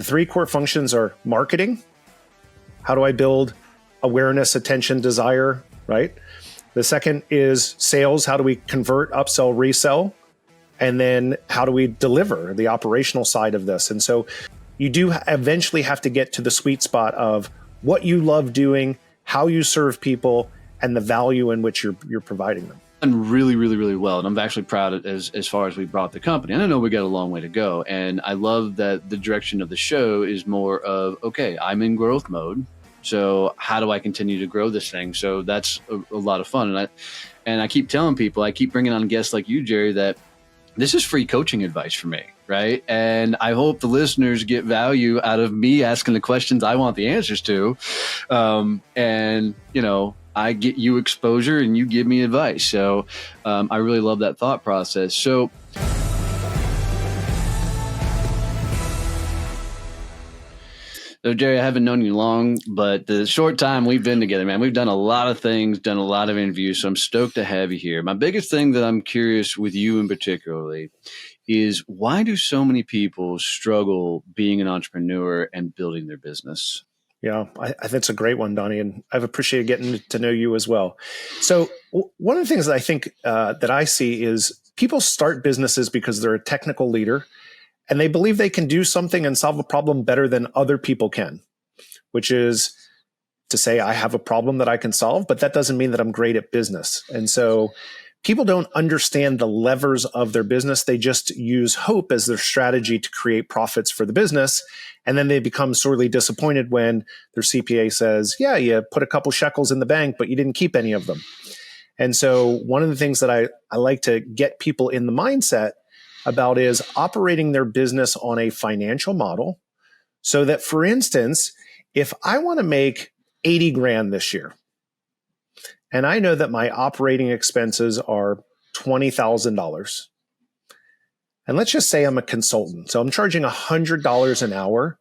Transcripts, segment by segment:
The three core functions are marketing. How do I build awareness, attention, desire, right? The second is sales. How do we convert, upsell, resell? And then how do we deliver the operational side of this? And so you do eventually have to get to the sweet spot of what you love doing, how you serve people, and the value in which you're providing them. And really, really, really well. And I'm actually proud as far as we brought the company. And I know we got a long way to go. And I love that the direction of the show is more of, okay, I'm in growth mode. So how do I continue to grow this thing? So that's a lot of fun. And I keep telling people, I keep bringing on guests like you, Jerry, that this is free coaching advice for me, right? And I hope the listeners get value out of me asking the questions I want the answers to. And, you know, I get you exposure and you give me advice. So I really love that thought process. So Jerry, I haven't known you long, but the short time we've been together, man, we've done a lot of things, done a lot of interviews. So I'm stoked to have you here. My biggest thing that I'm curious with you in particularly is why do so many people struggle being an entrepreneur and building their business? Yeah, I think it's a great one, Donnie, and I've appreciated getting to know you as well. So one of the things that I think that I see is people start businesses because they're a technical leader and they believe they can do something and solve a problem better than other people can, which is to say I have a problem that I can solve, but that doesn't mean that I'm great at business. And so people don't understand the levers of their business. They just use hope as their strategy to create profits for the business. And then they become sorely disappointed when their CPA says, yeah, you put a couple shekels in the bank, but you didn't keep any of them. And so one of the things that I like to get people in the mindset about is operating their business on a financial model so that, for instance, if I want to make 80 grand this year, and I know that my operating expenses are $20,000. And let's just say I'm a consultant. So I'm charging $100 an hour.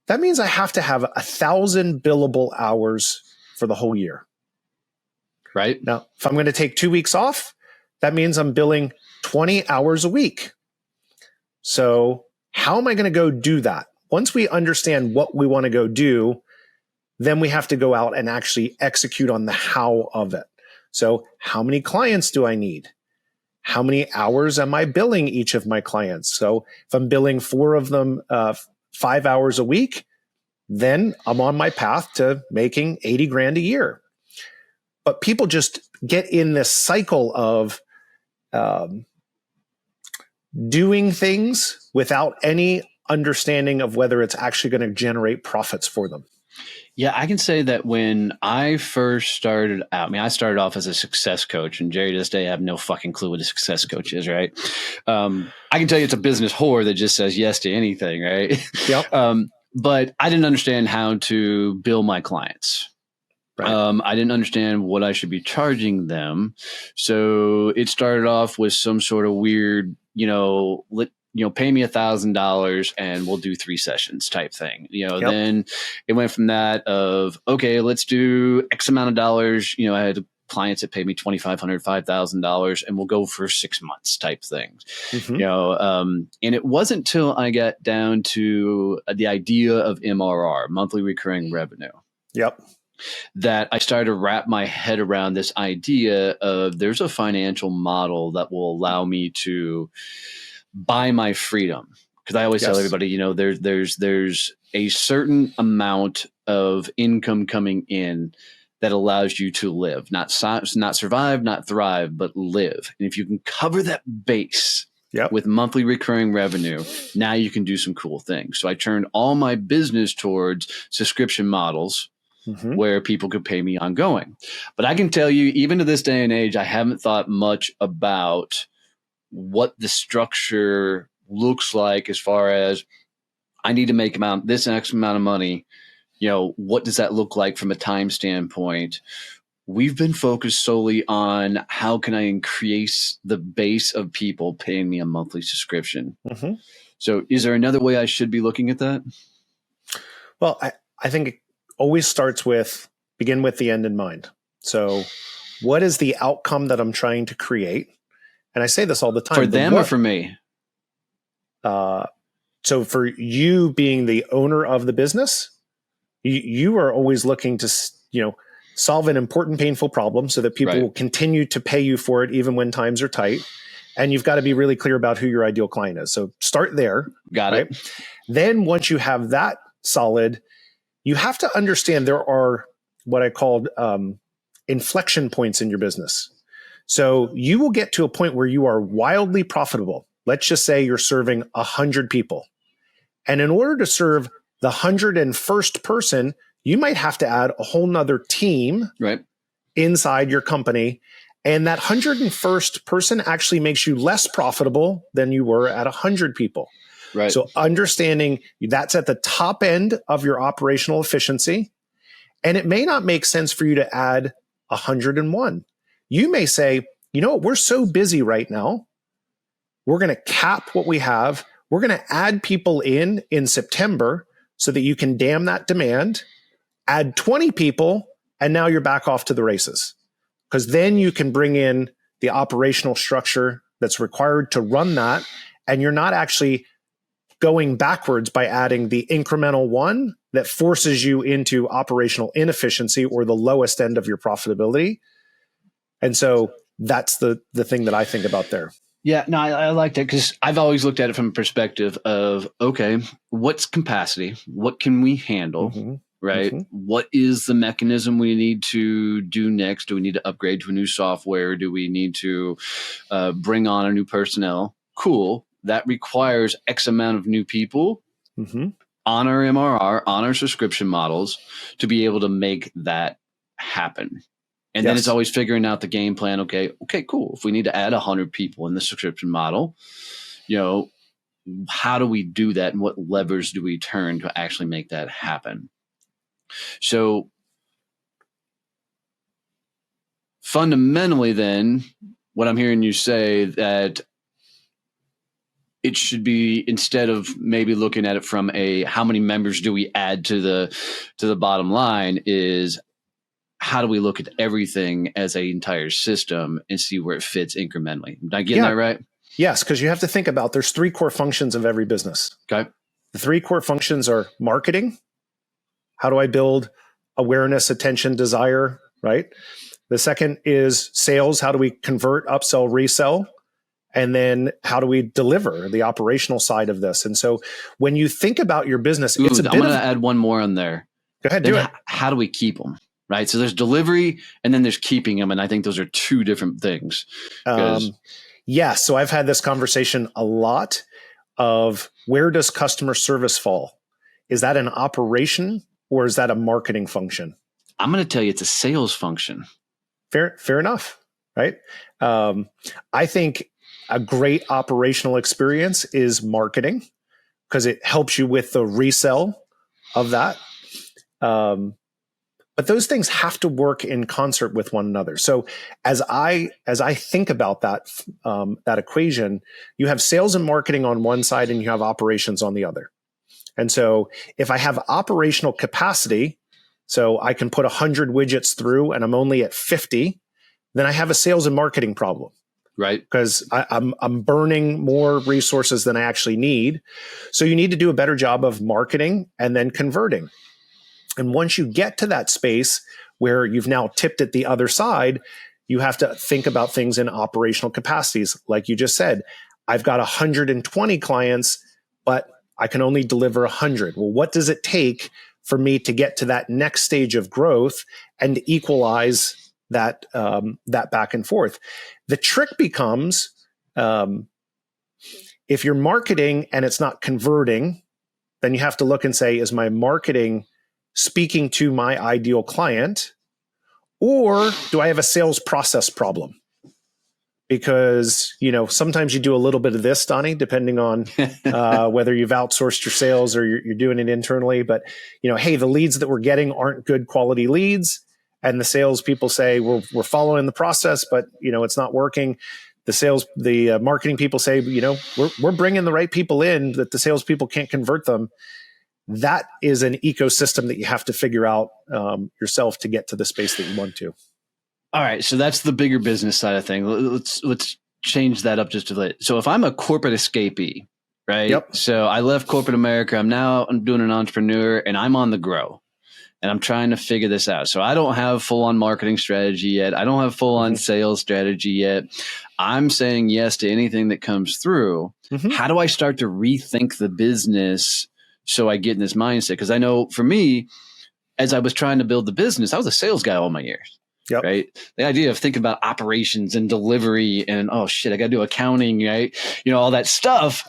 That means I have to have 1,000 billable hours for the whole year. Right. Now, if I'm going to take 2 weeks off, that means I'm billing 20 hours a week. So how am I going to go do that? Once we understand what we want to go do, then we have to go out and actually execute on the how of it. So how many clients do I need? How many hours am I billing each of my clients? So if I'm billing 4 of them 5 hours a week, then I'm on my path to making 80 grand a year. But people just get in this cycle of doing things without any understanding of whether it's actually going to generate profits for them. Yeah, I can say that when I first started out, I mean, I started off as a success coach, and Jerry, to this day, I have no fucking clue what a success coach is, right? I can tell you it's a business whore that just says yes to anything, right? Yep. But I didn't understand how to bill my clients. Right. I didn't understand what I should be charging them. So it started off with some sort of weird, pay me $1,000 and we'll do 3 sessions type thing. Yep. Then it went from that of, okay, let's do X amount of dollars. I had clients that paid me $2,500, $5,000 and we'll go for 6 months type things. Mm-hmm. And it wasn't till I got down to the idea of MRR, monthly recurring revenue. Yep. That I started to wrap my head around this idea of there's a financial model that will allow me to buy my freedom. Because I always tell everybody, there's a certain amount of income coming in that allows you to live, not survive, not thrive, but live. And if you can cover that base with monthly recurring revenue, now you can do some cool things. So I turned all my business towards subscription models. Mm-hmm. Where people could pay me ongoing. But I can tell you, even to this day and age, I haven't thought much about what the structure looks like as far as I need to make this X amount of money. What does that look like from a time standpoint? We've been focused solely on how can I increase the base of people paying me a monthly subscription. Mm-hmm. So is there another way I should be looking at that? Well, I think it always starts with begin with the end in mind. So what is the outcome that I'm trying to create? And I say this all the time. For them or for me? So for you being the owner of the business, you are always looking to, solve an important, painful problem so that people will continue to pay you for it even when times are tight. And you've got to be really clear about who your ideal client is. So start there. Got it. Then once you have that solid, you have to understand there are what I called inflection points in your business. So you will get to a point where you are wildly profitable. Let's just say you're serving 100 people. And in order to serve the 101st person, you might have to add a whole nother team inside your company. And that 101st person actually makes you less profitable than you were at 100 people. Right. So understanding that's at the top end of your operational efficiency. And it may not make sense for you to add 101. You may say, you know what, we're so busy right now. We're going to cap what we have. We're going to add people in September so that you can dam that demand, add 20 people, and now you're back off to the races. Because then you can bring in the operational structure that's required to run that. And you're not actually going backwards by adding the incremental one that forces you into operational inefficiency or the lowest end of your profitability. And so that's the thing that I think about there. Yeah, no, I like that because I've always looked at it from a perspective of, okay, what's capacity? What can we handle? Mm-hmm. Right? Mm-hmm. What is the mechanism we need to do next? Do we need to upgrade to a new software? Do we need to bring on a new personnel? Cool. That requires X amount of new people on our MRR, on our subscription models to be able to make that happen. And then it's always figuring out the game plan. Okay, cool. If we need to add 100 people in the subscription model, how do we do that? And what levers do we turn to actually make that happen? So fundamentally then, what I'm hearing you say that it should be, instead of maybe looking at it from a how many members do we add to the bottom line, is how do we look at everything as an entire system and see where it fits incrementally? Am I getting that right? Yes, because you have to think about there's 3 core functions of every business. Okay. The 3 core functions are marketing. How do I build awareness, attention, desire, right? The second is sales. How do we convert, upsell, resell? And then how do we deliver the operational side of this? And so when you think about your business, it's a bit I'm going to add one more on there. Go ahead, do it. How do we keep them? Right. So there's delivery and then there's keeping them. And I think those are 2 different things. Yes. So I've had this conversation a lot of where does customer service fall? Is that an operation or is that a marketing function? I'm going to tell you it's a sales function. Fair enough. Right. I think a great operational experience is marketing because it helps you with the resell of that. But those things have to work in concert with one another. So as I think about that equation, you have sales and marketing on one side and you have operations on the other. And so if I have operational capacity, so I can put 100 widgets through and I'm only at 50, then I have a sales and marketing problem. Right. Because I'm burning more resources than I actually need. So you need to do a better job of marketing and then converting. And once you get to that space where you've now tipped it the other side, you have to think about things in operational capacities. Like you just said, I've got 120 clients, but I can only deliver 100. Well, what does it take for me to get to that next stage of growth and equalize that back and forth? The trick becomes if you're marketing and it's not converting, then you have to look and say, is my marketing speaking to my ideal client, or do I have a sales process problem? Because, sometimes you do a little bit of this, Donnie, depending on whether you've outsourced your sales or you're doing it internally. But, hey, the leads that we're getting aren't good quality leads. And the sales people say, we're following the process, but, it's not working. The marketing people say, we're bringing the right people in, that the sales people can't convert them. That is an ecosystem that you have to figure out yourself to get to the space that you want to. All right. So that's the bigger business side of thing. Let's change that up just a little. So if I'm a corporate escapee, right? Yep. So I left corporate America. I'm doing an entrepreneur and I'm on the grow and I'm trying to figure this out. So I don't have full on marketing strategy yet. I don't have full on sales strategy yet. I'm saying yes to anything that comes through. How do I start to rethink the business so I get in this mindset? Because I know for me, as I was trying to build the business, I was a sales guy all my years. Yep. Right. The idea of thinking about operations and delivery and, oh shit, I got to do accounting, right? You know, all that stuff.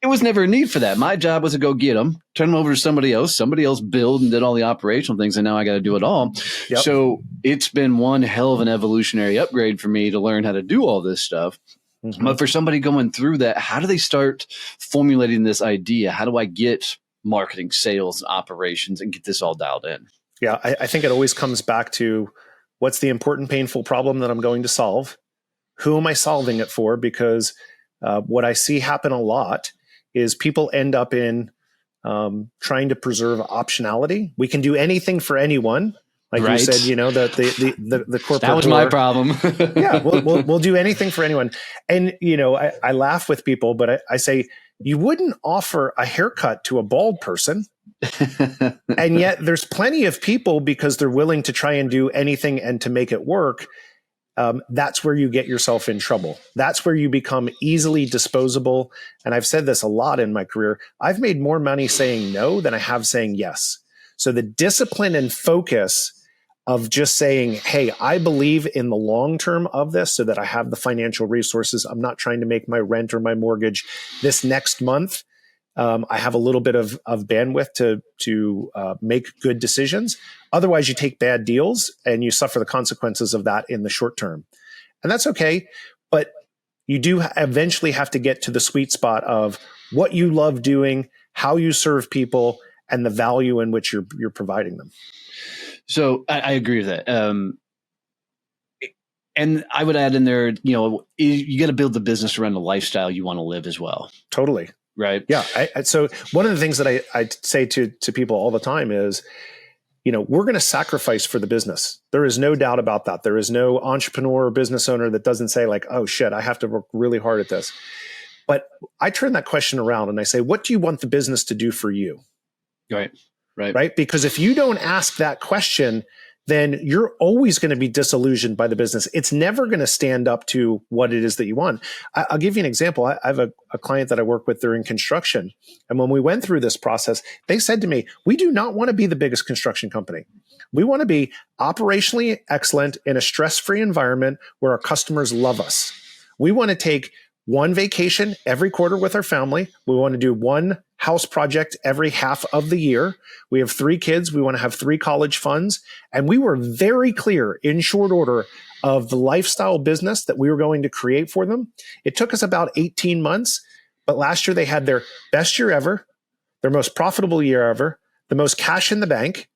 It was never a need for that. My job was to go get them, turn them over to somebody else build and did all the operational things. And now I got to do it all. Yep. So it's been one hell of an evolutionary upgrade for me to learn how to do all this stuff. But for somebody going through that, how do they start formulating this idea? How do I get marketing, sales, operations and get this all dialed in? Yeah. I think it always comes back to, what's the important, painful problem that I'm going to solve? Who am I solving it for? Because what I see happen a lot is people end up in trying to preserve optionality. We can do anything for anyone. Like you said, you know, the corporate. That was my problem. Yeah, we'll do anything for anyone. And, you know, I laugh with people, but I say, you wouldn't offer a haircut to a bald person. And yet there's plenty of people, because they're willing to try and do anything and to make it work. That's where you get yourself in trouble. That's where you become easily disposable. And I've said this a lot in my career. I've made more money saying no than I have saying yes. So the discipline and focus of just saying, hey, I believe in the long term of this so that I have the financial resources. I'm not trying to make my rent or my mortgage this next month. I have a little bit of bandwidth to make good decisions. Otherwise, you take bad deals and you suffer the consequences of that in the short term. And that's okay. But you do eventually have to get to the sweet spot of what you love doing, how you serve people, and the value in which you're providing them. So I agree with that. And I would add in there, you know, you got to build the business around the lifestyle you want to live as well. Totally. Right. Yeah. So one of the things that I say to people all the time is, you know, we're going to sacrifice for the business. There is no doubt about that. There is no entrepreneur or business owner that doesn't say like, oh shit, I have to work really hard at this. But I turn that question around and I say, what do you want the business to do for you? Right. Because if you don't ask that question, then you're always going to be disillusioned by the business. It's never going to stand up to what it is that you want. I'll give you an example. I have a client that I work with. They're in construction. And when we went through this process, they said to me, we do not want to be the biggest construction company. We want to be operationally excellent in a stress-free environment where our customers love us. We want to take one vacation every quarter with our family. We want to do one house project every half of the year. We have 3 kids. We want to have 3 college funds. And we were very clear in short order of the lifestyle business that we were going to create for them. It took us about 18 months, but last year they had their best year ever, their most profitable year ever, the most cash in the bank,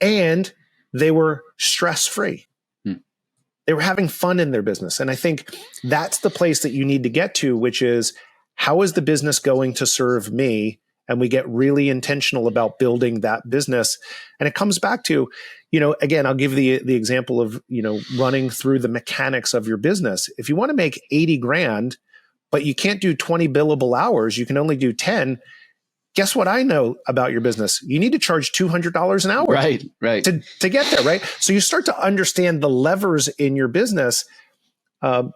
and they were stress-free. They were having fun in their business. And I think that's the place that you need to get to, which is, how is the business going to serve me? And we get really intentional about building that business. And it comes back to, you know, again, I'll give the example of, you know, running through the mechanics of your business. If you want to make 80 grand, but you can't do 20 billable hours, you can only do 10. Guess what I know about your business? You need to charge $200 an hour right. to get there, right? So you start to understand the levers in your business,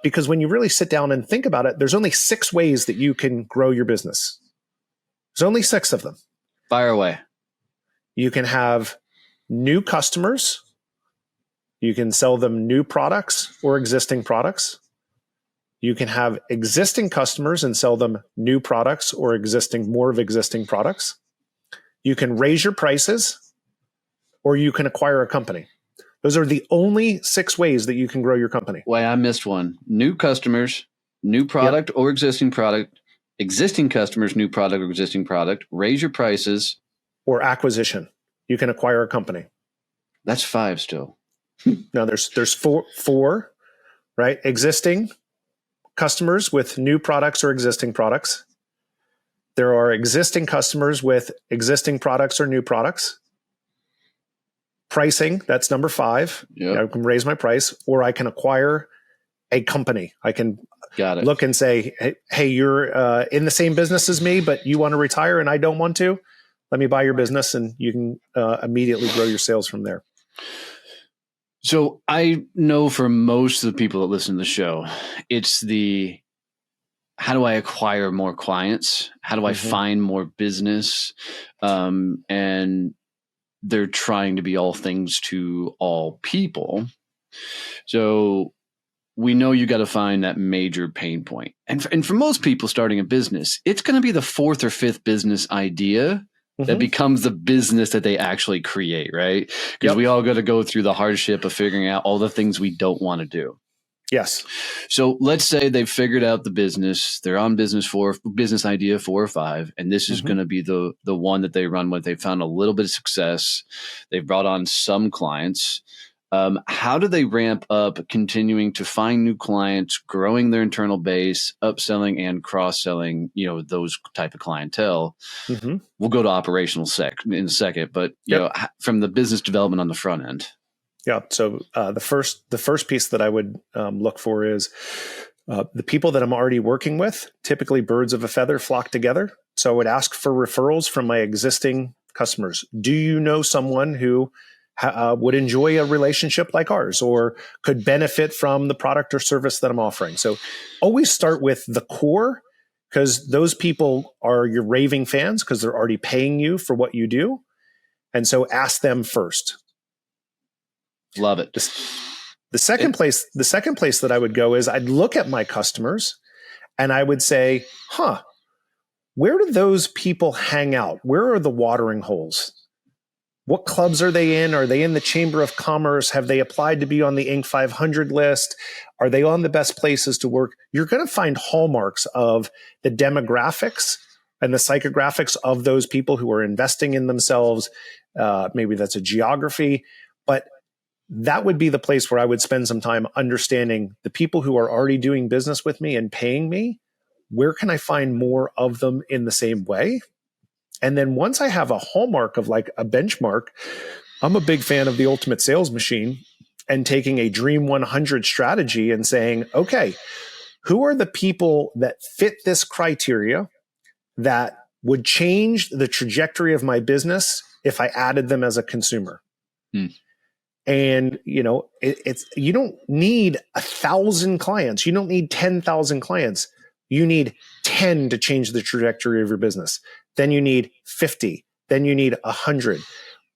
because when you really sit down and think about it, there's only 6 ways that you can grow your business. There's only 6 of them. Fire away. You can have new customers. You can sell them new products or existing products. You can have existing customers and sell them new products or more of existing products. You can raise your prices, or you can acquire a company. Those are the only 6 ways that you can grow your company. Wait, I missed one. New customers, new product or existing product, existing customers, new product or existing product, raise your prices. Or acquisition. You can acquire a company. That's 5 still. Now there's four, right? Existing customers with new products or existing products. There are existing customers with existing products or new products. Pricing, that's number 5. Yep. I can raise my price, or I can acquire a company. Got it. look and say, hey, you're in the same business as me, but you want to retire and I don't want to. Let me buy your business, and you can immediately grow your sales from there. So I know for most of the people that listen to the show, it's the how do I acquire more clients? How do I find more business? And they're trying to be all things to all people. So we know you got to find that major pain point. And for most people starting a business, it's going to be the fourth or fifth business idea that becomes the business that they actually create, right? Because we all got to go through the hardship of figuring out all the things we don't want to do. Yes. So let's say they've figured out the business, they're on business idea 4 or 5, and this is going to be the one that they run with. They found a little bit of success. They've brought on some clients. How do they ramp up continuing to find new clients, growing their internal base, upselling and cross-selling, those type of clientele? We'll go to operational in a second, but from the business development on the front end. Yeah. So the first piece that I would look for is the people that I'm already working with. Typically, birds of a feather flock together. So I would ask for referrals from my existing customers. Do you know someone who would enjoy a relationship like ours, or could benefit from the product or service that I'm offering? So always start with the core, because those people are your raving fans because they're already paying you for what you do. And so ask them first. Love it. The second place that I would go is I'd look at my customers and I would say, where do those people hang out? Where are the watering holes? What clubs are they in? Are they in the Chamber of Commerce? Have they applied to be on the Inc. 500 list? Are they on the best places to work? You're going to find hallmarks of the demographics and the psychographics of those people who are investing in themselves. Maybe that's a geography, but that would be the place where I would spend some time understanding the people who are already doing business with me and paying me. Where can I find more of them in the same way? And then once I have a hallmark of like a benchmark, I'm a big fan of the ultimate sales machine and taking a Dream 100 strategy and saying, okay, who are the people that fit this criteria that would change the trajectory of my business if I added them as a consumer? And, you don't need 1,000 clients. You don't need 10,000 clients. You need 10 to change the trajectory of your business. Then you need 50. Then you need 100.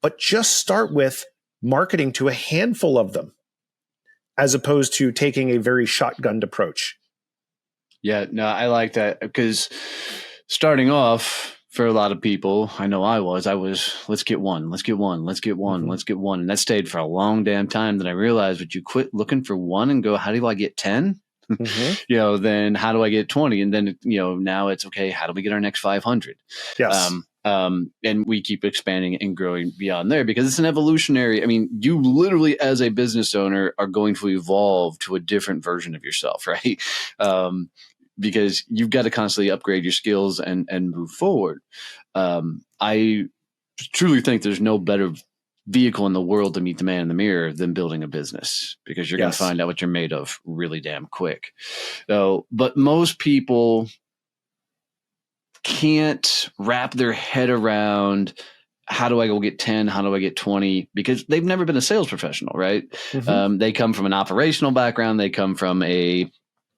But just start with marketing to a handful of them, as opposed to taking a very shotgunned approach. Yeah, no, I like that, because starting off, for a lot of people, I know I was, let's get one. And that stayed for a long damn time. Then I realized, would you quit looking for one and go, how do I get 10? Then how do I get 20? And then, now it's okay. How do we get our next 500? Yes. And we keep expanding and growing beyond there, because it's an evolutionary. I mean, you literally as a business owner are going to evolve to a different version of yourself, right? Because you've got to constantly upgrade your skills and move forward. I truly think there's no better vehicle in the world to meet the man in the mirror than building a business, because you're going to find out what you're made of really damn quick. But most people can't wrap their head around, how do I go get 10? How do I get 20? Because they've never been a sales professional, right? They come from an operational background. They come from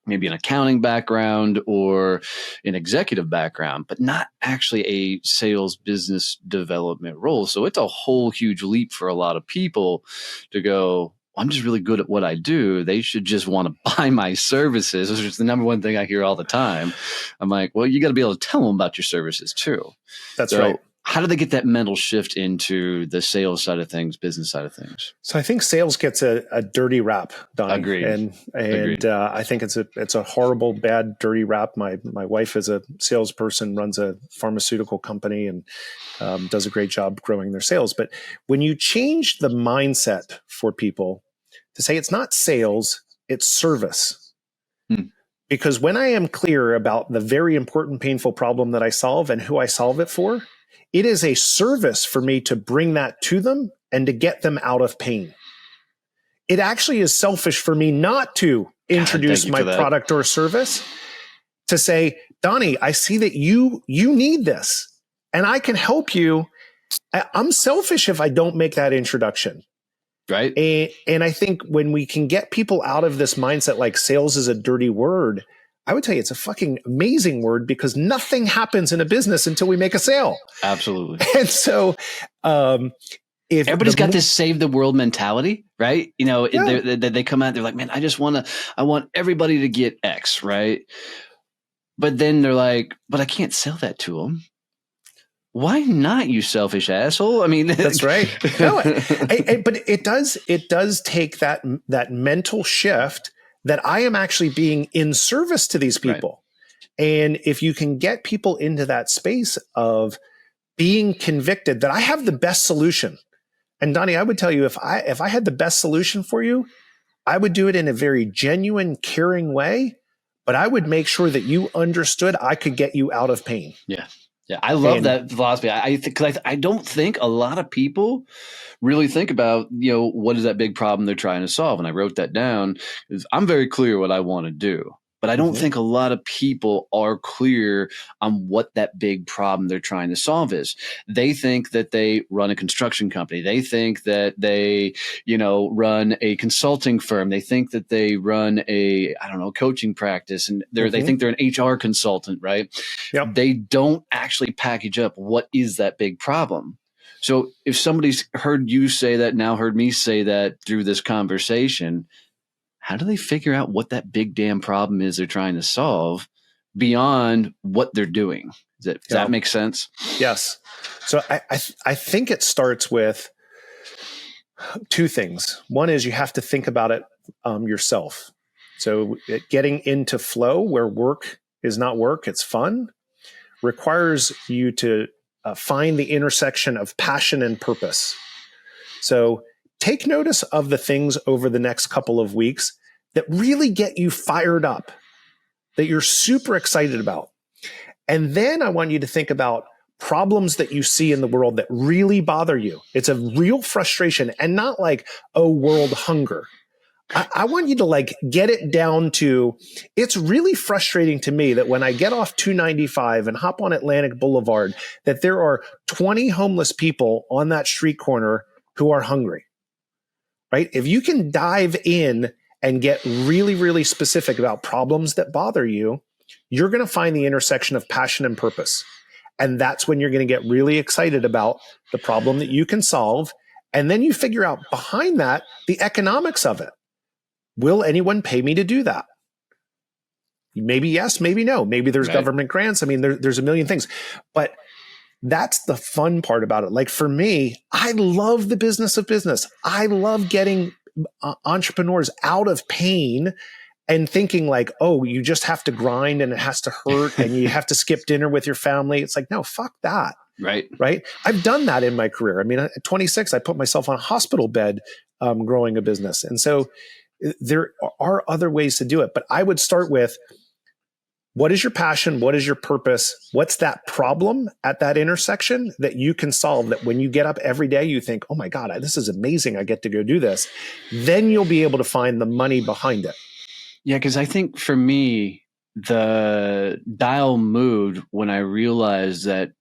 maybe an accounting background or an executive background, but not actually a sales business development role. So it's a whole huge leap for a lot of people to go, I'm just really good at what I do. They should just want to buy my services, which is the number one thing I hear all the time. I'm like, well, you got to be able to tell them about your services too. That's right. How do they get that mental shift into the sales side of things, business side of things? So I think sales gets a dirty rap, Donnie. Agreed. And I think it's a horrible, bad, dirty rap. My wife is a salesperson, runs a pharmaceutical company, and does a great job growing their sales. But when you change the mindset for people to say it's not sales, it's service. Because when I am clear about the very important, painful problem that I solve and who I solve it for, it is a service for me to bring that to them and to get them out of pain. it actually is selfish for me not to introduce my product or service to say, Donnie, I see that you need this and I can help you. I'm selfish if I don't make that introduction. Right. And I think when we can get people out of this mindset, like sales is a dirty word, I would tell you it's a fucking amazing word, because nothing happens in a business until we make a sale. Absolutely. And so, if everybody's got this save the world mentality, right? You know, they come out, they're like, man, I want everybody to get X, right? But then they're like, but I can't sell that to them. Why not, you selfish asshole? I mean, that's right. No, but it does take that mental shift that I am actually being in service to these people. Right. And if you can get people into that space of being convicted that I have the best solution. And Donnie, I would tell you, if I had the best solution for you, I would do it in a very genuine, caring way, but I would make sure that you understood I could get you out of pain. Yeah. Yeah, I love that philosophy. I don't think a lot of people really think about, you know, what is that big problem they're trying to solve. And I wrote that down because I'm very clear what I want to do. But I don't think a lot of people are clear on what that big problem they're trying to solve is. They think that they run a construction company. They think that they, you know, run a consulting firm. They think that they run a, I don't know, coaching practice. And they think they're an HR consultant, right? Yep. They don't actually package up what is that big problem. So if somebody's heard you say that, now heard me say that through this conversation, how do they figure out what that big damn problem is they're trying to solve beyond what they're doing? Does that make sense? Yes. So I think it starts with two things. One is you have to think about it yourself. So getting into flow where work is not work, it's fun, requires you to find the intersection of passion and purpose. So take notice of the things over the next couple of weeks that really get you fired up, that you're super excited about. And then I want you to think about problems that you see in the world that really bother you. It's a real frustration, and not like, oh, world hunger. I want you to like get it down to, it's really frustrating to me that when I get off 295 and hop on Atlantic Boulevard, that there are 20 homeless people on that street corner who are hungry. Right? If you can dive in and get really, really specific about problems that bother you, you're going to find the intersection of passion and purpose. And that's when you're going to get really excited about the problem that you can solve. And then you figure out behind that, the economics of it. Will anyone pay me to do that? Maybe yes, maybe no. Maybe there's government grants. I mean, there's a million things. But that's the fun part about it. Like for me, I love the business of business. I love getting entrepreneurs out of pain and thinking like, oh, you just have to grind and it has to hurt and you have to skip dinner with your family. It's like, no, fuck that. Right. Right. I've done that in my career. I mean, at 26, I put myself on a hospital bed growing a business. And so there are other ways to do it. But I would start with, what is your passion? What is your purpose? What's that problem at that intersection that you can solve, that when you get up every day, you think, oh my God, this is amazing. I get to go do this. Then you'll be able to find the money behind it. Yeah, because I think for me, the dial moved when I realized that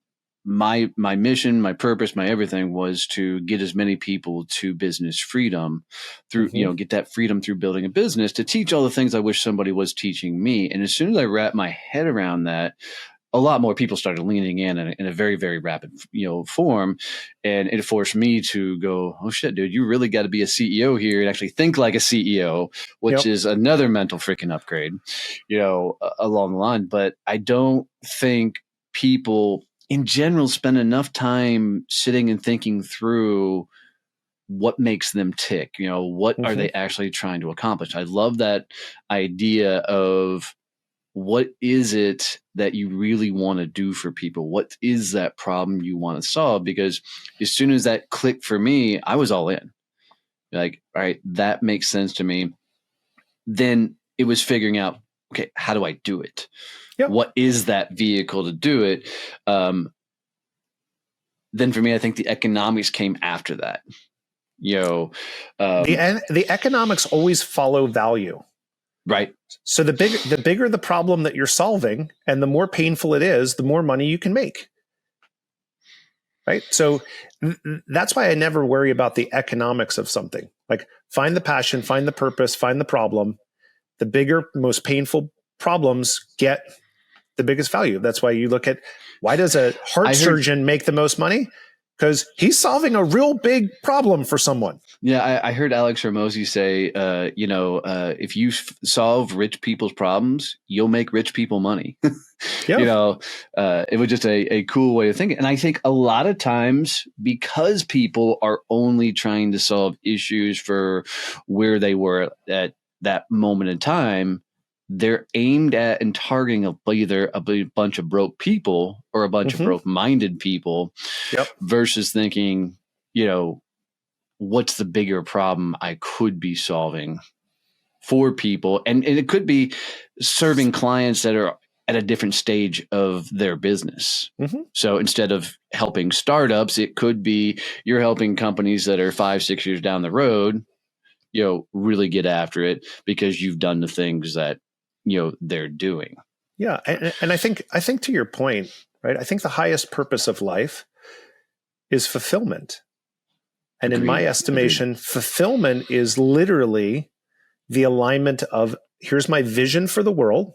my mission, my purpose, my everything was to get as many people to business freedom through, you know, get that freedom through building a business, to teach all the things I wish somebody was teaching me. And as soon as I wrapped my head around that, a lot more people started leaning in a very, very rapid, you know, form. And it forced me to go, oh shit, dude, you really got to be a CEO here and actually think like a CEO, which is another mental freaking upgrade, you know, along the line. But I don't think people in general spend enough time sitting and thinking through what makes them tick. You know, what are they actually trying to accomplish? I love that idea of, what is it that you really want to do for people? What is that problem you want to solve? Because as soon as that clicked for me, I was all in. Like, all right, that makes sense to me. Then it was figuring out, okay, how do I do it? Yep. What is that vehicle to do it? Then for me, I think the economics came after that. The economics always follow value. Right. So the bigger the problem that you're solving and the more painful it is, the more money you can make. Right. So that's why I never worry about the economics of something. Like, find the passion, find the purpose, find the problem. The bigger, most painful problems get the biggest value. That's why you look at, why does a heart surgeon make the most money? Because he's solving a real big problem for someone. Yeah, I heard Alex Hormozy say, if you solve rich people's problems, you'll make rich people money. Yeah. It was just a cool way of thinking. And I think a lot of times, because people are only trying to solve issues for where they were at that moment in time, they're aimed at and targeting either a bunch of broke people or a bunch of broke-minded people, versus thinking, what's the bigger problem I could be solving for people? And it could be serving clients that are at a different stage of their business. So instead of helping startups, it could be you're helping companies that are 5-6 years down the road, really get after it because you've done the things that they're doing. Yeah. And I think to your point, right, I think the highest purpose of life is fulfillment. And in my estimation, fulfillment is literally the alignment of, here's my vision for the world.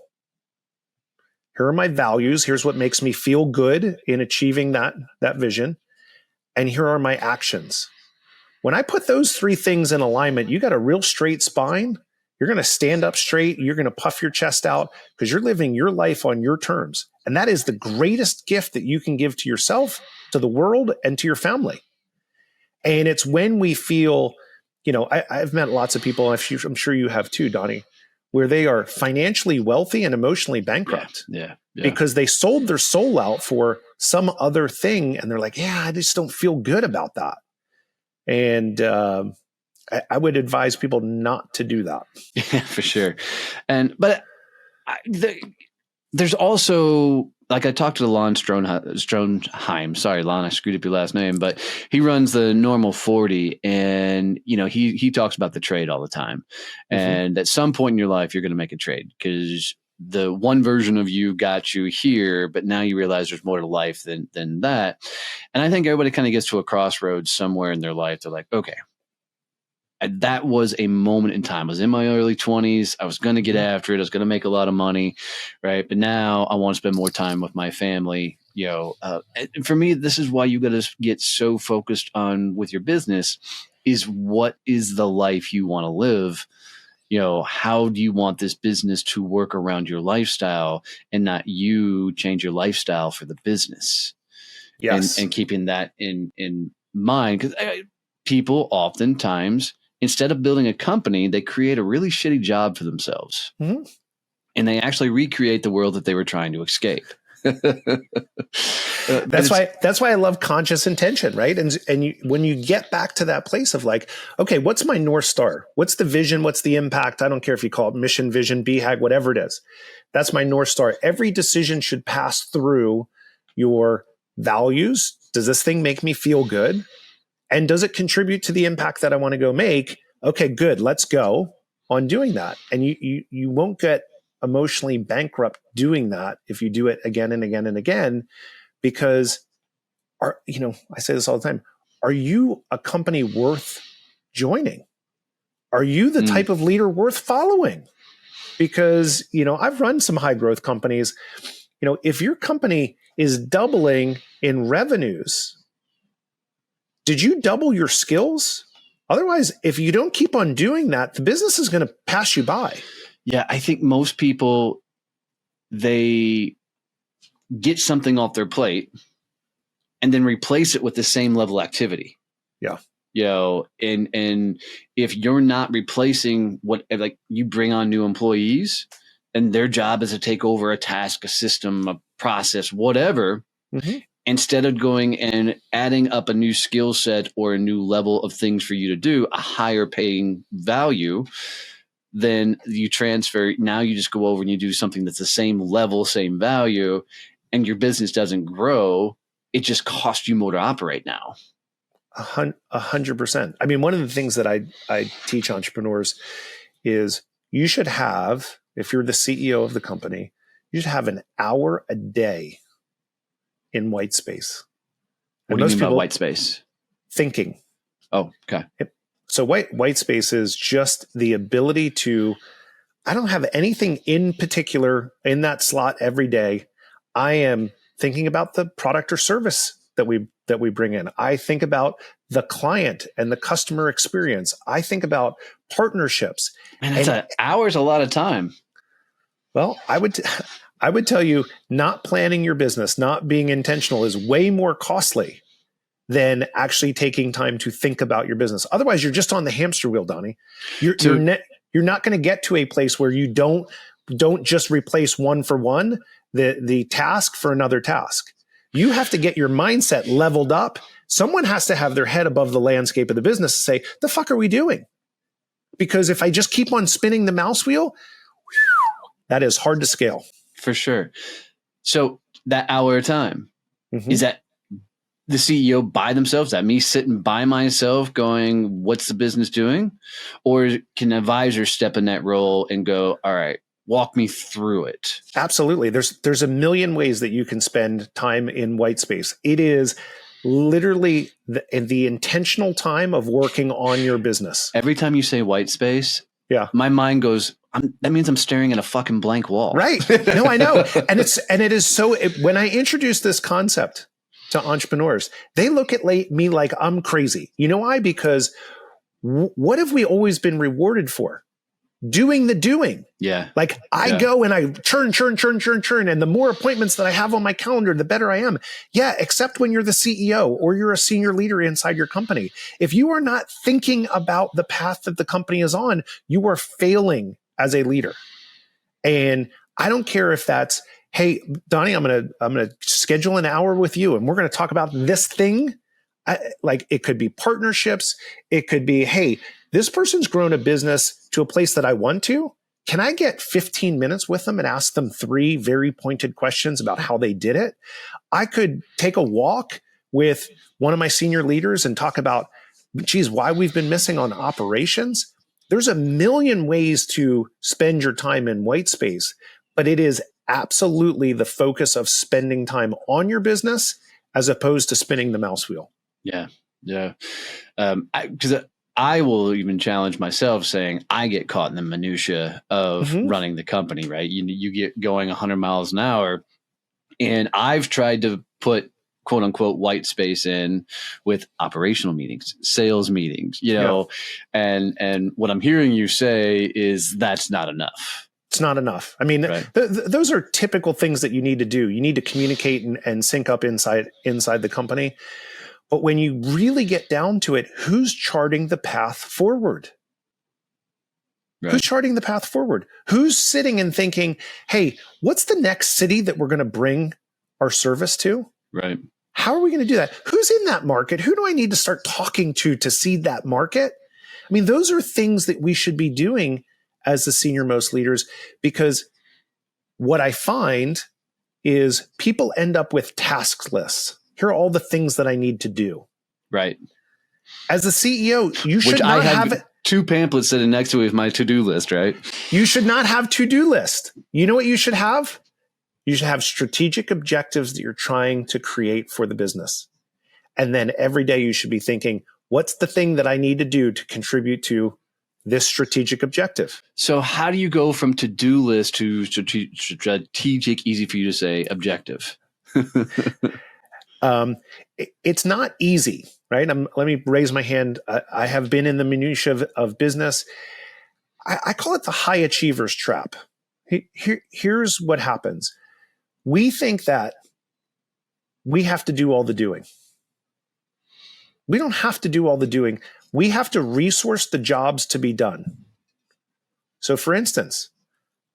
Here are my values. Here's what makes me feel good in achieving that vision. And here are my actions. When I put those three things in alignment, you got a real straight spine. You're going to stand up straight. You're going to puff your chest out because you're living your life on your terms. And that is the greatest gift that you can give to yourself, to the world, and to your family. And it's when we feel, I've met lots of people, I'm sure you have too, Donnie, where they are financially wealthy and emotionally bankrupt. Yeah. Because they sold their soul out for some other thing. And they're like, I just don't feel good about that. And I would advise people not to do that. Yeah, for sure. But there's also, like, I talked to Lon Stronheim. Sorry, Lon, I screwed up your last name, but he runs the Normal 40, and he talks about the trade all the time. And at some point in your life, you're going to make a trade because the one version of you got you here, but now you realize there's more to life than that. And I think everybody kind of gets to a crossroads somewhere in their life. They're like, okay, that was a moment in time. I was in my early 20s. I was going to get after it. I was going to make a lot of money, right? But now I want to spend more time with my family. And for me, this is why you got to get so focused on with your business is, what is the life you want to live? How do you want this business to work around your lifestyle, and not you change your lifestyle for the business? Yes. And keeping that in mind, because people oftentimes, instead of building a company, they create a really shitty job for themselves, and they actually recreate the world that they were trying to escape. That's why I love conscious intention, right? And when you get back to that place of like, okay, what's my North Star? What's the vision? What's the impact? I don't care if you call it mission, vision, BHAG, whatever it is. That's my North Star. Every decision should pass through your values. Does this thing make me feel good? And does it contribute to the impact that I want to go make? Okay, good. Let's go on doing that. And you won't get emotionally bankrupt doing that if you do it again and again and again, because I say this all the time. Are you a company worth joining? Are you the type of leader worth following? Because, I've run some high growth companies. If your company is doubling in revenues, did you double your skills? Otherwise, if you don't keep on doing that, the business is going to pass you by. Yeah, I think most people, they get something off their plate and then replace it with the same level activity. Yeah. And if you're not replacing like you bring on new employees and their job is to take over a task, a system, a process, whatever, instead of going and adding up a new skill set or a new level of things for you to do, a higher paying value, then you transfer. Now you just go over and you do something that's the same level, same value, and your business doesn't grow. It just costs you more to operate now. 100%. I mean, one of the things that I teach entrepreneurs is you should have, if you're the CEO of the company, you should have an hour a day in white space. What do you mean by white space? Thinking. Oh, okay. So white space is just the ability to, I don't have anything in particular in that slot every day. I am thinking about the product or service that we bring in. I think about the client and the customer experience. I think about partnerships. Man, that's an hour's a lot of time. Well, I would tell you, not planning your business, not being intentional is way more costly than actually taking time to think about your business. Otherwise, you're just on the hamster wheel, Donnie. You're not going to get to a place where you don't just replace one for one the task for another task. You have to get your mindset leveled up. Someone has to have their head above the landscape of the business and say, the fuck are we doing? Because if I just keep on spinning the mouse wheel, that is hard to scale. For sure. So that hour of time, is that the CEO by themselves? Is that me sitting by myself going, what's the business doing? Or can an advisor step in that role and go, all right, walk me through it? Absolutely. There's a million ways that you can spend time in white space. It is literally the intentional time of working on your business. Every time you say white space, my mind goes, that means I'm staring at a fucking blank wall. Right. No, I know. And it is so, when I introduce this concept to entrepreneurs, they look at me like I'm crazy. You know why? Because what have we always been rewarded for? Doing the doing. Yeah. Like I go and I churn. And the more appointments that I have on my calendar, the better I am. Yeah. Except when you're the CEO or you're a senior leader inside your company. If you are not thinking about the path that the company is on, you are failing as a leader. And I don't care if that's, hey, Donnie, I'm going to schedule an hour with you and we're going to talk about this thing. Like it could be partnerships. It could be, hey, this person's grown a business to a place that I want to. Can I get 15 minutes with them and ask them 3 very pointed questions about how they did it? I could take a walk with one of my senior leaders and talk about, geez, why we've been missing on operations. There's a million ways to spend your time in white space, but it is absolutely the focus of spending time on your business as opposed to spinning the mouse wheel. Yeah. Yeah. Because I will even challenge myself saying I get caught in the minutia of running the company, right? You get going 100 miles an hour, and I've tried to put quote unquote white space in with operational meetings, sales meetings, and what I'm hearing you say is that's not enough. It's not enough. I mean, right. Those are typical things that you need to do. You need to communicate and sync up inside the company. But when you really get down to it, who's charting the path forward? Right. Who's charting the path forward? Who's sitting and thinking, hey, what's the next city that we're going to bring our service to? Right. How are we going to do that? Who's in that market? Who do I need to start talking to seed that market? I mean, those are things that we should be doing as the senior most leaders, because what I find is people end up with task lists. Here are all the things that I need to do. Right. As a CEO, you should not have 2 pamphlets sitting next to it with my to-do list, right? You should not have to-do list. You know what you should have? You should have strategic objectives that you're trying to create for the business. And then every day you should be thinking, what's the thing that I need to do to contribute to this strategic objective? So how do you go from to-do list to strategic, easy for you to say, objective? It's not easy, right? Let me raise my hand. I have been in the minutia of business. I call it the high achievers trap. Here's what happens. We think that we have to do all the doing. We don't have to do all the doing. We have to resource the jobs to be done. So for instance,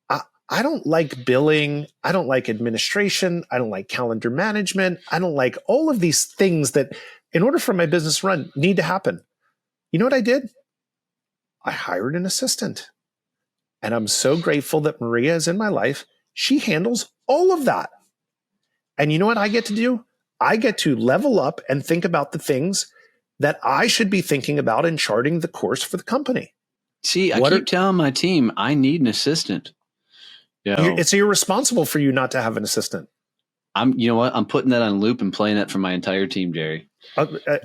I don't like billing. I don't like administration. I don't like calendar management. I don't like all of these things that, in order for my business to run, need to happen. You know what I did? I hired an assistant. And I'm so grateful that Maria is in my life. She handles all of that. And you know what I get to do? I get to level up and think about the things that I should be thinking about and charting the course for the company. See, I keep telling my team I need an assistant. It's irresponsible for you not to have an assistant. You know what? I'm putting that on loop and playing that for my entire team, Jerry.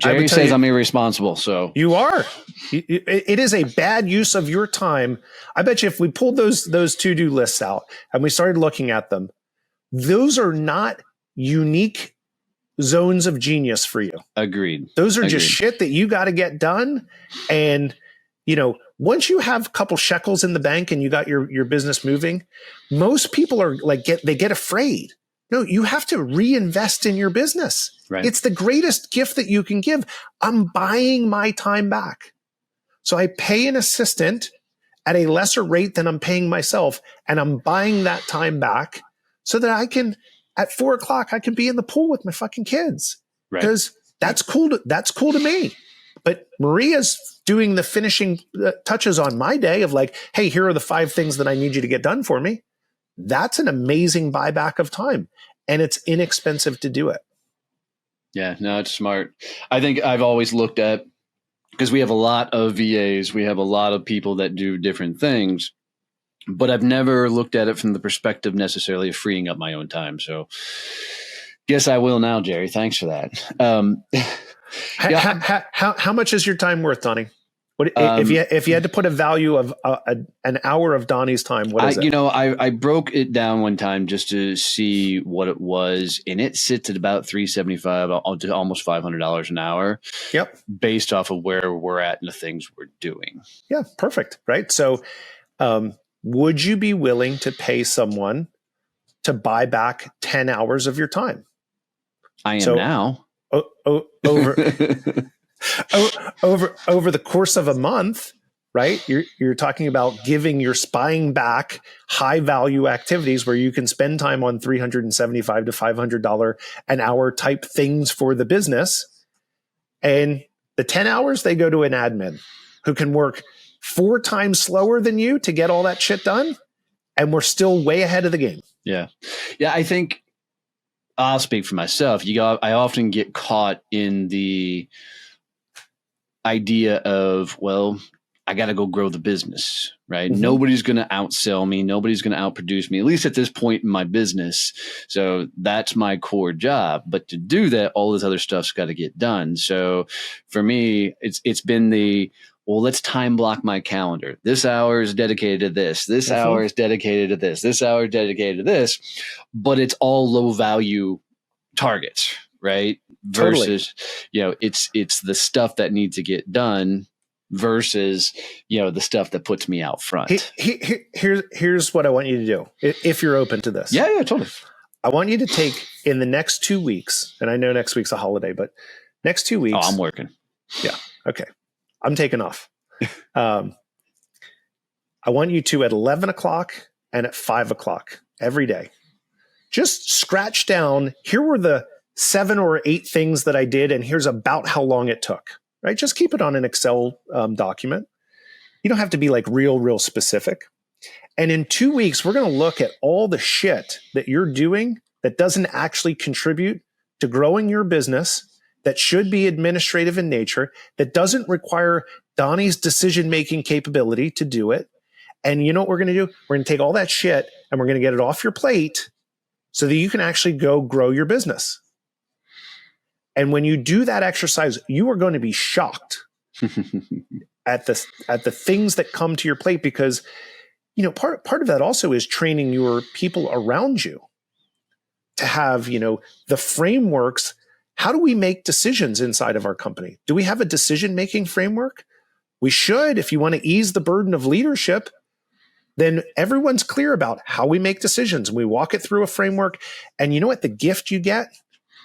Jerry says I'm irresponsible, so you are. It is a bad use of your time. I bet you if we pulled those to-do lists out and we started looking at them, those are not unique zones of genius for you. Agreed. Those are just shit that you got to get done. And, once you have a couple shekels in the bank and you got your business moving, most people are they get afraid. No, you have to reinvest in your business. Right. It's the greatest gift that you can give. I'm buying my time back. So I pay an assistant at a lesser rate than I'm paying myself. And I'm buying that time back so that I can, at 4:00, I can be in the pool with my fucking kids. Right. Because that's cool to me. But Maria's doing the finishing touches on my day of hey, here are the 5 things that I need you to get done for me. That's an amazing buyback of time. And it's inexpensive to do it. Yeah, no, it's smart. I think I've always looked at, because we have a lot of VAs, we have a lot of people that do different things, but I've never looked at it from the perspective necessarily of freeing up my own time. So guess I will now, Jerry. Thanks for that. How much is your time worth, Donnie? What if you had to put a value of an hour of Donnie's time? What is it? I broke it down one time just to see what it was, and it sits at about $375, almost $500 an hour. Yep, based off of where we're at and the things we're doing. Yeah, perfect. Right. So, would you be willing to pay someone to buy back 10 hours of your time? I am now. Over the course of a month, right? You're talking about buying back high value activities where you can spend time on $375 to $500 an hour type things for the business. And the 10 hours, they go to an admin who can work 4 times slower than you to get all that shit done. And we're still way ahead of the game. Yeah. Yeah. I think I'll speak for myself. I often get caught in the idea of, well, I got to go grow the business, right? Mm-hmm. Nobody's going to outsell me. Nobody's going to outproduce me, at least at this point in my business. So that's my core job. But to do that, all this other stuff's got to get done. So for me, it's been well, let's time block my calendar. This hour is dedicated to this. This mm-hmm. hour is dedicated to this. This hour is dedicated to this. But it's all low value targets, right? Versus, totally. It's the stuff that needs to get done versus, the stuff that puts me out front. Here's what I want you to do, if you're open to this. Yeah, totally. I want you to take in the next 2 weeks, and I know next week's a holiday, but next 2 weeks. Oh, I'm working. Yeah. Okay. I'm taking off. I want you to at 11 o'clock and at 5 o'clock every day, just scratch down. Here were the 7 or 8 things that I did, and here's about how long it took. Right? Just keep it on an Excel document. You don't have to be real specific. And in 2 weeks, we're going to look at all the shit that you're doing that doesn't actually contribute to growing your business, that should be administrative in nature, that doesn't require Donnie's decision-making capability to do it. And you know what we're going to do? We're going to take all that shit and we're going to get it off your plate so that you can actually go grow your business. And when you do that exercise, you are going to be shocked at the things that come to your plate, because part of that also is training your people around you to have the frameworks. How do we make decisions inside of our company? Do we have a decision-making framework? We should. If you want to ease the burden of leadership, then everyone's clear about how we make decisions. We walk it through a framework. And you know what the gift you get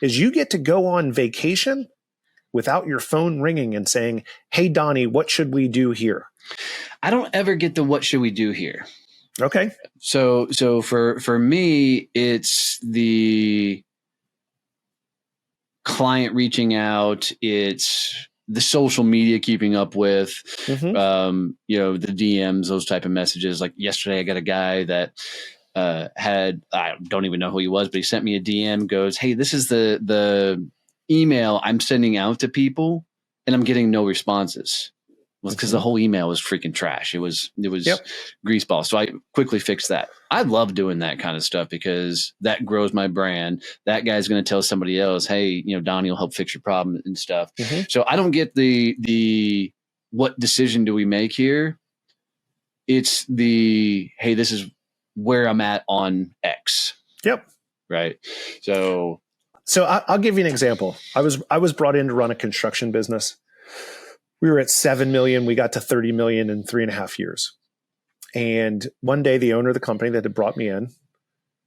is? You get to go on vacation without your phone ringing and saying, hey, Donnie, what should we do here? I don't ever get the what should we do here. Okay. So for me, it's the client reaching out. It's the social media keeping up with, mm-hmm. The DMs, those type of messages. Like yesterday, I got a guy that I don't even know who he was, but he sent me a DM, goes, hey, this is the email I'm sending out to people and I'm getting no responses. Well, because the whole email was freaking trash. It was greaseball. So I quickly fixed that. I love doing that kind of stuff because that grows my brand. That guy's going to tell somebody else, hey, Donnie will help fix your problem and stuff. So I don't get the what decision do we make here? It's hey, this is where I'm at on X. Yep. Right. So I'll give you an example. I was brought in to run a construction business. We were at 7 million. We got to 30 million in 3.5 years. And one day the owner of the company that had brought me in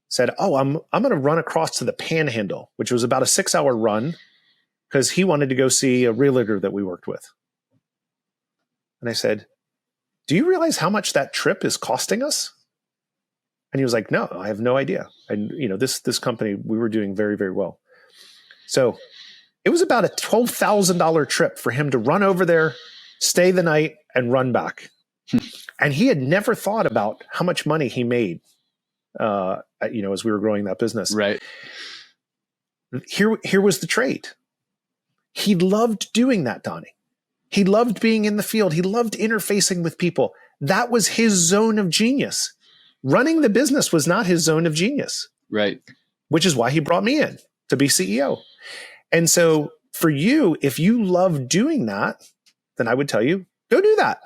said, oh, I'm going to run across to the Panhandle, which was about a 6-hour run, because he wanted to go see a realtor that we worked with. And I said, do you realize how much that trip is costing us? And he was like, no, I have no idea. And this company, we were doing very, very well. So it was about a $12,000 trip for him to run over there, stay the night, and run back. And he had never thought about how much money he made, as we were growing that business. Right. Here was the trade. He loved doing that, Donnie. He loved being in the field. He loved interfacing with people. That was his zone of genius. Running the business was not his zone of genius. Right. Which is why he brought me in to be CEO. And so for you, if you love doing that, then I would tell you, go do that.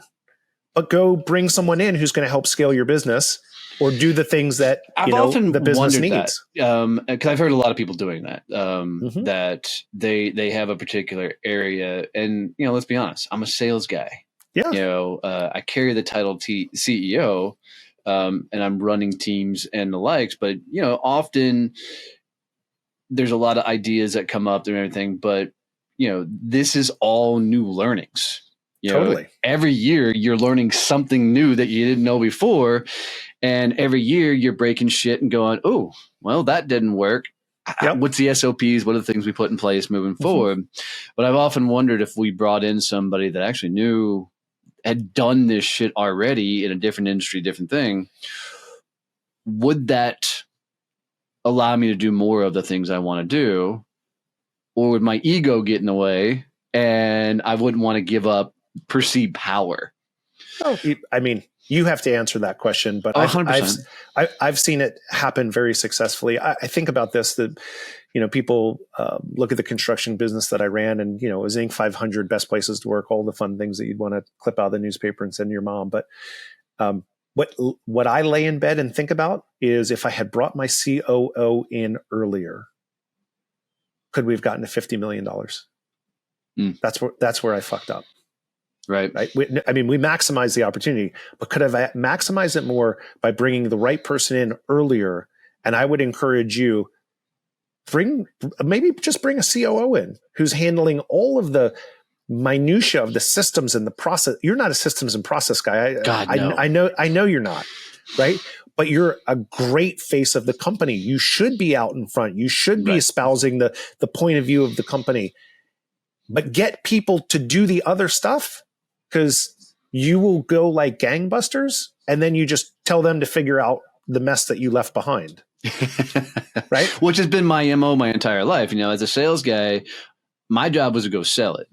But go bring someone in who's going to help scale your business or do the things that the business needs. Because I've heard a lot of people doing that, that they have a particular area. And, let's be honest, I'm a sales guy. Yeah. I carry the title CEO, and I'm running teams and the likes. But, often there's a lot of ideas that come up and everything, but this is all new learnings. Totally. Every year you're learning something new that you didn't know before. And every year you're breaking shit and going, oh, well, that didn't work. Yep. What's the SOPs? What are the things we put in place moving forward? But I've often wondered if we brought in somebody that actually had done this shit already in a different industry, different thing, would that allow me to do more of the things I want to do? Or would my ego get in the way and I wouldn't want to give up perceived power? Oh, I mean, you have to answer that question, but I've seen it happen very successfully. I think about this, that, people look at the construction business that I ran, and, it was Inc. 500 best places to work, all the fun things that you'd want to clip out of the newspaper and send to your mom. But what I lay in bed and think about is, if I had brought my COO in earlier, could we have gotten to $50 million? That's where I fucked up. Right. We maximized the opportunity, but could have maximized it more by bringing the right person in earlier. And I would encourage you, maybe just bring a COO in who's handling all of the minutia of the systems and the process. You're not a systems and process guy. No. I know you're not, right? But you're a great face of the company. You should be out in front. You should be espousing the point of view of the company. But get people to do the other stuff, because you will go like gangbusters, and then you just tell them to figure out the mess that you left behind. Right? Which has been my MO my entire life. As a sales guy, my job was to go sell it.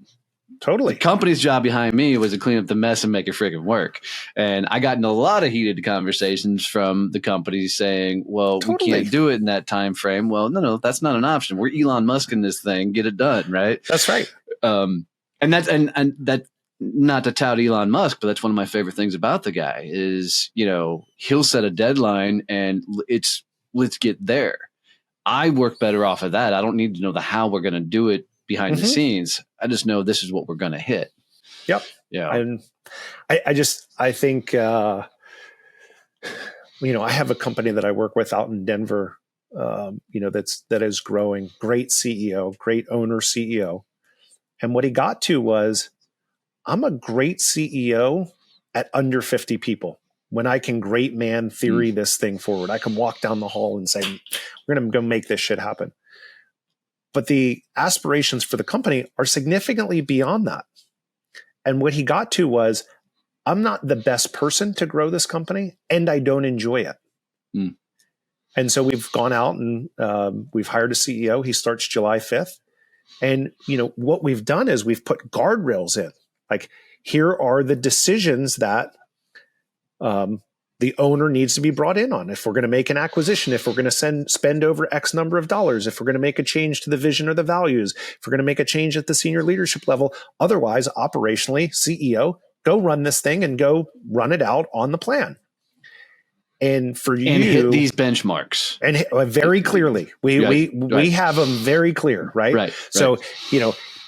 Totally. The company's job behind me was to clean up the mess and make it freaking work. And I got in a lot of heated conversations from the company saying, well, we can't do it in that time frame. Well, no, that's not an option. We're Elon Musk in this thing. Get it done, right? That's right. And that, not to tout Elon Musk, but that's one of my favorite things about the guy is, he'll set a deadline and let's get there. I work better off of that. I don't need to know the how we're going to do it behind the scenes. I just know this is what we're going to hit. Yep. Yeah. And I think, I have a company that I work with out in Denver, that is growing. Great CEO, great owner CEO. And what he got to was, I'm a great CEO at under 50 people. When I can great man theory this thing forward, I can walk down the hall and say, we're going to go make this shit happen. But the aspirations for the company are significantly beyond that. And what he got to was, I'm not the best person to grow this company, and I don't enjoy it. And so we've gone out and we've hired a CEO. He starts July 5th. And, what we've done is we've put guardrails in. Like, here are the decisions that the owner needs to be brought in on. If we're going to make an acquisition, if we're going to spend over X number of dollars, if we're going to make a change to the vision or the values, if we're going to make a change at the senior leadership level, otherwise, operationally, CEO, go run this thing and go run it out on the plan. And for you, and hit these benchmarks, and very clearly, we have them very clear, right? So,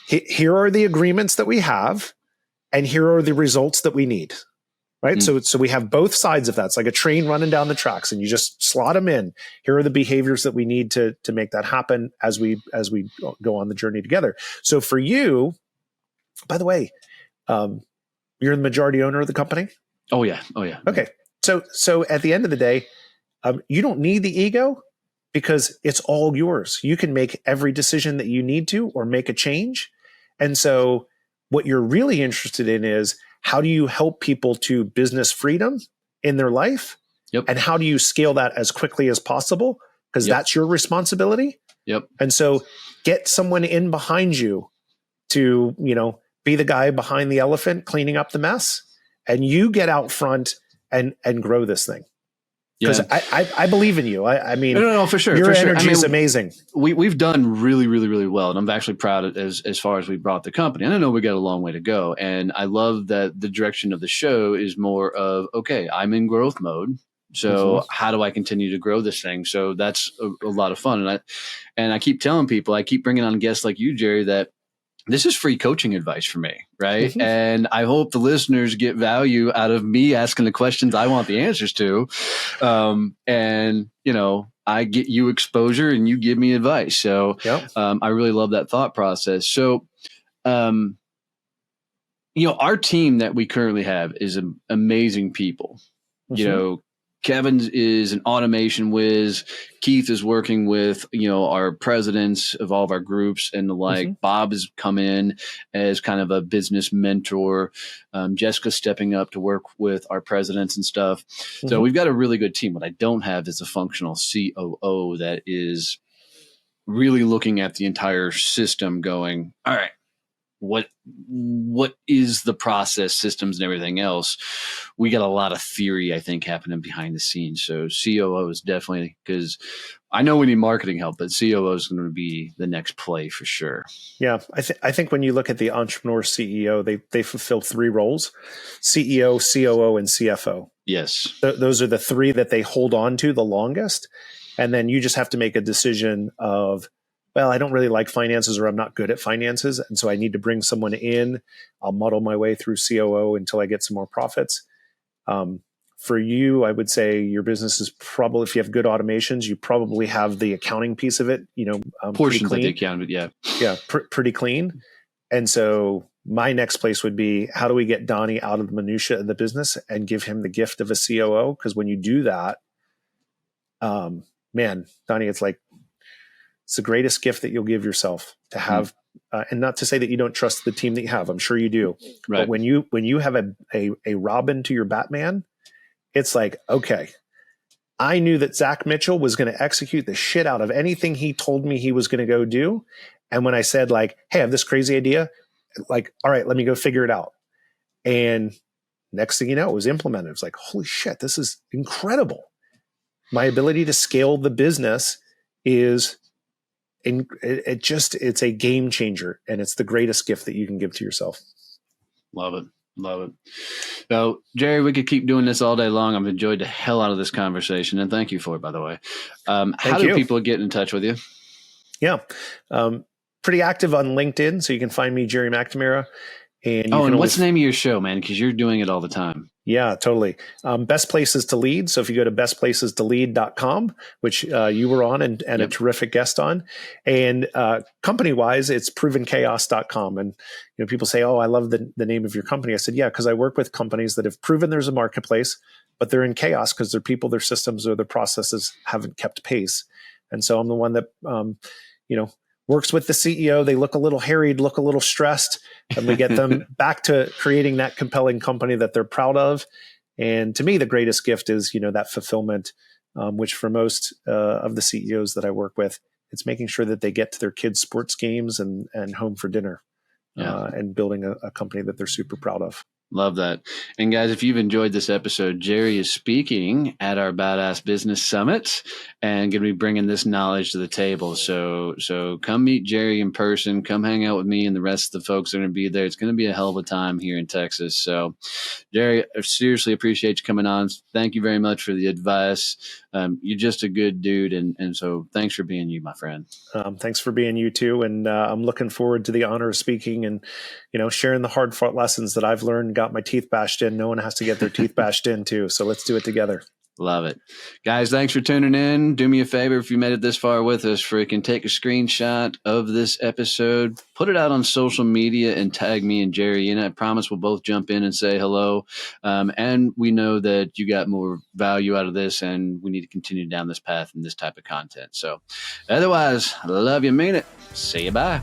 here are the agreements that we have, and here are the results that we need, right? So we have both sides of that. It's like a train running down the tracks, and you just slot them in. Here are the behaviors that we need to make that happen as we go on the journey together. So for you, by the way, you're the majority owner of the company. Oh yeah. Okay. So at the end of the day, you don't need the ego because it's all yours. You can make every decision that you need to or make a change. And so what you're really interested in is, how do you help people to business freedom in their life? Yep. And how do you scale that as quickly as possible? Because that's your responsibility. Yep. And so get someone in behind you to, be the guy behind the elephant cleaning up the mess, and you get out front and grow this thing. Because I believe in you. I mean, no, for sure. Your energy is amazing. We've done really, really, really well. And I'm actually proud as far as we brought the company. And I know we got a long way to go. And I love that the direction of the show is more of, okay, I'm in growth mode. So how do I continue to grow this thing? So that's a lot of fun. And I keep telling people, I keep bringing on guests like you, Jerry, that this is free coaching advice for me, right? And I hope the listeners get value out of me asking the questions I want the answers to. And, I get you exposure and you give me advice. So I really love that thought process. So, our team that we currently have is amazing people. Kevin is an automation whiz. Keith is working with, our presidents of all of our groups and the like. Bob has come in as kind of a business mentor. Jessica's stepping up to work with our presidents and stuff. So we've got a really good team. What I don't have is a functional COO that is really looking at the entire system going, all right, what is the process, systems, and everything else? We got a lot of theory, I think, happening behind the scenes. So COO is definitely, because I know we need marketing help, but COO is going to be the next play for sure. Yeah, I think when you look at the entrepreneur CEO, they fulfill three roles: CEO, COO, and CFO. Yes, those are the three that they hold on to the longest, and then you just have to make a decision of, well, I don't really like finances, or I'm not good at finances, and so I need to bring someone in. I'll muddle my way through COO until I get some more profits. For you, I would say your business is probably, if you have good automations, you probably have the accounting piece of it, portions of the accounting, pretty clean. And so my next place would be, how do we get Donnie out of the minutia of the business and give him the gift of a COO? Because when you do that, man, Donnie, it's the greatest gift that you'll give yourself to have. And not to say that you don't trust the team that you have. I'm sure you do. Right. But when you have a Robin to your Batman, it's like, okay, I knew that Zach Mitchell was going to execute the shit out of anything he told me he was going to go do. And when I said, hey, I have this crazy idea, all right, let me go figure it out. And next thing you know, it was implemented. It was like, holy shit, this is incredible. My ability to scale the business is, it's a game changer, and it's the greatest gift that you can give to yourself. Love it. So, Jerry, we could keep doing this all day long. I've enjoyed the hell out of this conversation, and thank you for it, by the way. How do people get in touch with you? Yeah. Pretty active on LinkedIn, so you can find me, Jerry Macnamara. And what's the name of your show, man? Because you're doing it all the time. Yeah, totally. Best Places to Lead. So if you go to bestplacestollead.com, which you were on and a terrific guest on, and company-wise, it's provenchaos.com. And people say, oh, I love the name of your company. I said, yeah, because I work with companies that have proven there's a marketplace, but they're in chaos because their people, their systems, or their processes haven't kept pace. And so I'm the one that, works with the CEO. They look a little harried, look a little stressed, and we get them back to creating that compelling company that they're proud of. And to me, the greatest gift is, that fulfillment, which for most of the CEOs that I work with, It's making sure that they get to their kids' sports games and home for dinner, and building a company that they're super proud of. Love that. And guys, if you've enjoyed this episode, Jerry is speaking at our Badass Business Summit and going to be bringing this knowledge to the table. So come meet Jerry in person. Come hang out with me and the rest of the folks that are going to be there. It's going to be a hell of a time here in Texas. So, Jerry, I seriously appreciate you coming on. Thank you very much for the advice. You're just a good dude. And so thanks for being you, my friend. Thanks for being you too. And I'm looking forward to the honor of speaking and, sharing the hard fought lessons that I've learned, got my teeth bashed in. No one has to get their teeth bashed in too. So let's do it together. Love it. Guys, thanks for tuning in. Do me a favor, if you made it this far with us, freaking take a screenshot of this episode, put it out on social media and tag me and Jerry. And I promise we'll both jump in and say hello. And we know that you got more value out of this and we need to continue down this path and this type of content. So otherwise, I love you, mean it. See you, bye.